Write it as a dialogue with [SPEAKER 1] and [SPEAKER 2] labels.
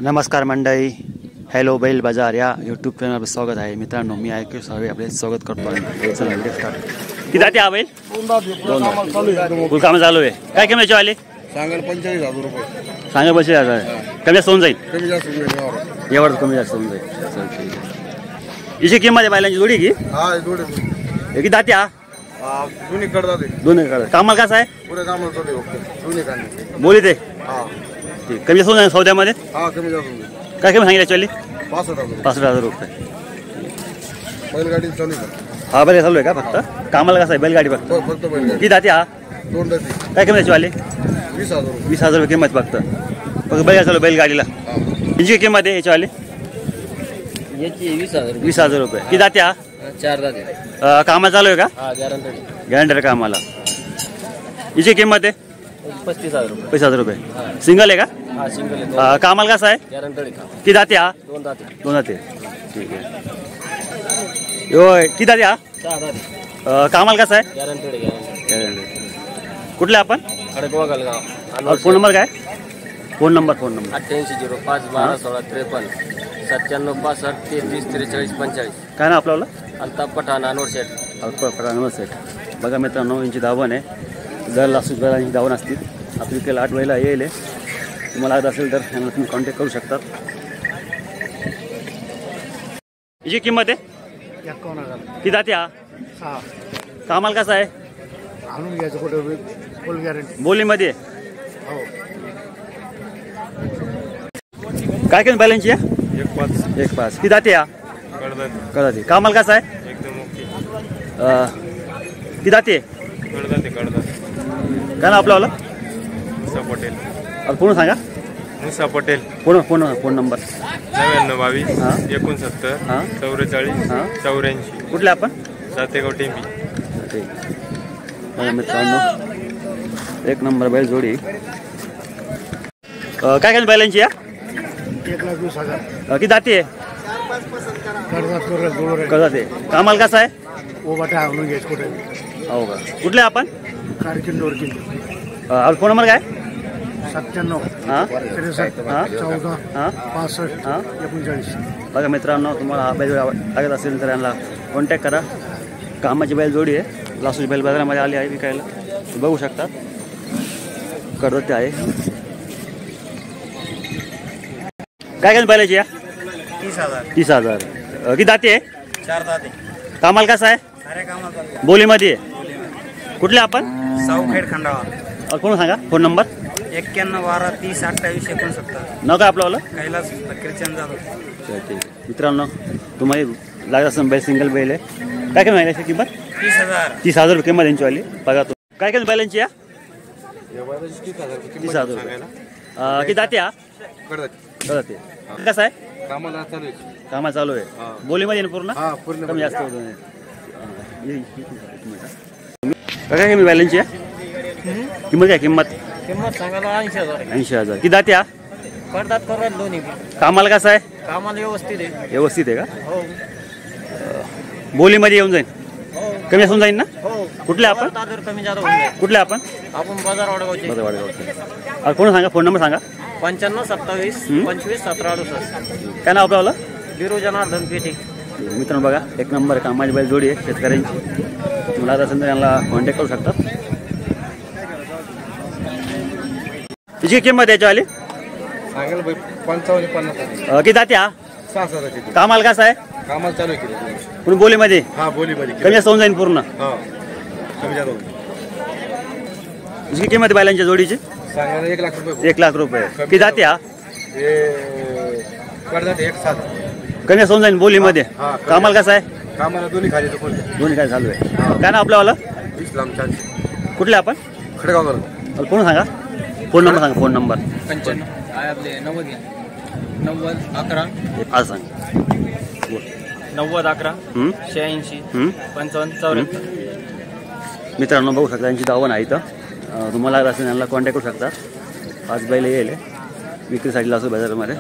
[SPEAKER 1] नमस्कार मंडळी, हॅलो बैल बाजार या यूट्यूब चॅनलवर स्वागत आहे. मित्रांनो, मी ऐकू सावे आपले स्वागत करतो आहे. चला व्हिडिओ स्टार्ट. किती जाते हा बैल? फुल काम चालू आहे. काय किंमत आली?
[SPEAKER 2] सांगाल 45,000 रुपये.
[SPEAKER 1] सांगा 45,000. कमी जास्त होऊन जाईल.
[SPEAKER 2] कमी जास्त होईल.
[SPEAKER 1] एवढं कमी जास्त होऊन जाईल. चल ठीक आहे. हिची किंमत आहे बैलांची जोडी की?
[SPEAKER 2] हा जोडी.
[SPEAKER 1] किती जाते हा?
[SPEAKER 2] दोन्ही कडदाते.
[SPEAKER 1] दोन्ही कडे. कामाला कसं आहे?
[SPEAKER 2] पुरे कामाला चालू आहे. दोन्ही कांदे.
[SPEAKER 1] बोली ते
[SPEAKER 2] हा
[SPEAKER 1] ठीक. कमी जास्त होऊन जाईल सौद्यामध्ये.
[SPEAKER 2] हा कमी जास्त होईल.
[SPEAKER 1] काय कमी सांगितलं ॲक्च्युअली?
[SPEAKER 2] 65,000
[SPEAKER 1] रुपये.
[SPEAKER 2] बैलगाडी चालू आहे.
[SPEAKER 1] हा बैल चालू आहे का फक्त? कामाला कसं आहे बैलगाडी फक्त?
[SPEAKER 2] फक्त बैलगाडी.
[SPEAKER 1] किती जाते हा?
[SPEAKER 2] 2 दाते.
[SPEAKER 1] काय किंमत वाले?
[SPEAKER 2] 20,000 रुपये.
[SPEAKER 1] 20,000 रुपये किंमत फक्त. बैल चालू बैलगाडीला. यांची किंमत आहे याच्यावाली?
[SPEAKER 3] याची 20,000 रुपये.
[SPEAKER 1] 20,000 रुपये. किती जाते हा?
[SPEAKER 3] 4 दाते.
[SPEAKER 1] कामाला चालू आहे का?
[SPEAKER 3] हा
[SPEAKER 1] गॅरंटर कामाला. हिची किंमत आहे?
[SPEAKER 3] 35,000 रुपये.
[SPEAKER 1] 35,000 रुपये. सिंगल आहे का?
[SPEAKER 3] हा सिंगल आहे.
[SPEAKER 1] कामाला कसं आहे?
[SPEAKER 3] गॅरंटेड का?
[SPEAKER 1] किती जाते हा?
[SPEAKER 3] 2 दाते.
[SPEAKER 1] 2 जाते. ठीक आहे. होय किती जाते हा?
[SPEAKER 3] 6 दाते.
[SPEAKER 1] कामाला कसं आहे?
[SPEAKER 3] Guaranteed
[SPEAKER 1] guarantor. कुठले आपण?
[SPEAKER 3] खडकवा गालगाव.
[SPEAKER 1] फोन नंबर काय? Phone number
[SPEAKER 3] 8805 12 16 53 97 65 33 43 45.
[SPEAKER 1] काय ना आपल्याला?
[SPEAKER 3] अल्ताफ पठाण अनवर शेठ.
[SPEAKER 1] नमस्ते. बघा मित्रांनो, यांची धावण आहे. जर लासूस बैलांची धावण असतील आपली केला 8 बैला येईल. तुम्हाला लागत असेल तर यांना तुम्ही कॉन्टॅक्ट करू शकता. याची किंमत आहे?
[SPEAKER 2] 51,000.
[SPEAKER 1] किती जाते हा?
[SPEAKER 2] 6.
[SPEAKER 1] कामाला कसं आहे?
[SPEAKER 2] आणून घ्यायचं कुठे फुल गॅरंटी.
[SPEAKER 1] बोलीमध्ये
[SPEAKER 2] हो.
[SPEAKER 1] काय किंमत बैलांची आहे? 1.5. किती जाते हा? कडदाते. कामाला कसं आहे?
[SPEAKER 2] एकदम ओके.
[SPEAKER 1] किती जाते?
[SPEAKER 2] कडदाते.
[SPEAKER 1] काय ना आपल्याला?
[SPEAKER 2] मुसा पटेल.
[SPEAKER 1] पूर्ण सांगा.
[SPEAKER 2] मुसा पटेल.
[SPEAKER 1] फोन नंबर
[SPEAKER 2] 9922
[SPEAKER 1] हां
[SPEAKER 2] 69
[SPEAKER 1] हां
[SPEAKER 2] 44
[SPEAKER 1] हां
[SPEAKER 2] 84.
[SPEAKER 1] कुठले आपण?
[SPEAKER 2] सातेगाव टेंबी.
[SPEAKER 1] ठीक. बघा मित्रांनो, 1 नंबर बैल जोडी. काय काय बैलांची आहे?
[SPEAKER 2] 1,20,000.
[SPEAKER 1] किती जाते? कडदाते. कामाला कसं आहे?
[SPEAKER 2] ओबाटा आणून घ्यायचं कुठे.
[SPEAKER 1] हो का? कुठले आपण?
[SPEAKER 2] कारकिंद वरकिंद.
[SPEAKER 1] फोन नंबर काय?
[SPEAKER 2] 97
[SPEAKER 1] हां
[SPEAKER 2] 63
[SPEAKER 1] हां
[SPEAKER 2] 14
[SPEAKER 1] हां
[SPEAKER 2] 65
[SPEAKER 1] हां
[SPEAKER 2] 39.
[SPEAKER 1] बघा मित्रांनो, तुम्हाला हा बैल लागत असेल तर यांना कॉन्टॅक्ट करा. कामाची बैल जोडी आहे. लासूस बैल बाजारामध्ये आली आहे विकायला. बघू शकता. कडदाते आहे. काय काय बैलाची आहे?
[SPEAKER 2] 30,000.
[SPEAKER 1] 30,000. किती दाते आहे?
[SPEAKER 2] 4 दाते.
[SPEAKER 1] कामाला कसं आहे?
[SPEAKER 2] सारे कामाला
[SPEAKER 1] बोलीमध्ये आहे. कुठले आपण?
[SPEAKER 2] सावखेड खंडावा.
[SPEAKER 1] कोण सांगा फोन नंबर?
[SPEAKER 2] 91 12 30 28 69.
[SPEAKER 1] नाव काय आपलं?
[SPEAKER 2] कैलास ख्रिश्चन जाधव.
[SPEAKER 1] ठीक. मित्रांनो, तुम्हाला लागत असेल बैल सिंगल बैल आहे. काय काय बैलाची किंमत?
[SPEAKER 2] 30,000.
[SPEAKER 1] 30,000 रुपये किंमत यांचीवाली. बघा तो काय काय बैलांची आहे? 30,000 रुपये. किती दाते हा? कडदाते. कसं आहे?
[SPEAKER 2] कामाला चालू आहे.
[SPEAKER 1] कामाला चालू आहे. बोलीमध्ये ना पूर्ण?
[SPEAKER 2] हा पूर्ण.
[SPEAKER 1] कमी जास्त होत नाही. काय काय बैलांची आहे? किंमत काय? किंमत
[SPEAKER 3] सांगायला 80,000.
[SPEAKER 1] 80,000. किती दाते हा?
[SPEAKER 3] करतात करत दोन्ही.
[SPEAKER 1] कामाला कसं आहे?
[SPEAKER 3] कामाला व्यवस्थित आहे.
[SPEAKER 1] व्यवस्थित आहे का?
[SPEAKER 3] हो
[SPEAKER 1] बोलीमध्ये येऊन जाईल. कमी असून जाईल ना?
[SPEAKER 3] हो.
[SPEAKER 1] कुठले आपण?
[SPEAKER 3] कमी जादा होऊन जाईल.
[SPEAKER 1] कुठले आपण?
[SPEAKER 3] आपण बाजार वाडगावचे.
[SPEAKER 1] कोण सांगा फोन नंबर सांगा.
[SPEAKER 3] 95 27 25 17 68.
[SPEAKER 1] काय नाव आपलं?
[SPEAKER 3] बिरू जनार्दन पेटे.
[SPEAKER 1] मित्रांनो बघा, 1 नंबर कामाची बैल जोडी आहे शेतकऱ्यांची. तुम्हाला असेल तर यांना कॉन्टॅक्ट करू शकता. तिची किंमत याच्यावाली?
[SPEAKER 2] सांगाल 55 50.
[SPEAKER 1] किती जाते हा?
[SPEAKER 2] 6,000.
[SPEAKER 1] कामाला कसं आहे?
[SPEAKER 2] कामाला चालू आहे.
[SPEAKER 1] पूर्ण बोलीमध्ये
[SPEAKER 2] हा बोलीमध्ये
[SPEAKER 1] कमी जास्त होऊन जाईल पूर्ण.
[SPEAKER 2] हा कमी जादा होईल.
[SPEAKER 1] तिची किंमत आहे बैलांच्या जोडीची?
[SPEAKER 2] सांगायला 1,00,000 रुपये.
[SPEAKER 1] 1,00,000 रुपये. किती जाते हा?
[SPEAKER 2] हे कडदाते 1,7.
[SPEAKER 1] कमी जास्त होऊन जाईल बोलीमध्ये.
[SPEAKER 2] हा,
[SPEAKER 1] कामाला कसं आहे?
[SPEAKER 2] कामाला दोन्ही खाली कोण.
[SPEAKER 1] दोन्ही काय चालू आहे. काय नाव आपल्यावाला?
[SPEAKER 2] इस्लाम चान्स.
[SPEAKER 1] कुठले आपण?
[SPEAKER 2] खडगाव.
[SPEAKER 1] कोण सांगा फोन नंबर सांगा. फोन नंबर
[SPEAKER 3] 95 आपले 90 90 11
[SPEAKER 1] आज सांग.
[SPEAKER 3] 90 11 86 55 74.
[SPEAKER 1] मित्रांनो बघू शकता यांची धावण आहे. इथं तुम्हाला असेल यांना कॉन्टॅक्ट करू शकता. 5 बैल येईल विक्रीसाठी लासूस बाजारामध्ये.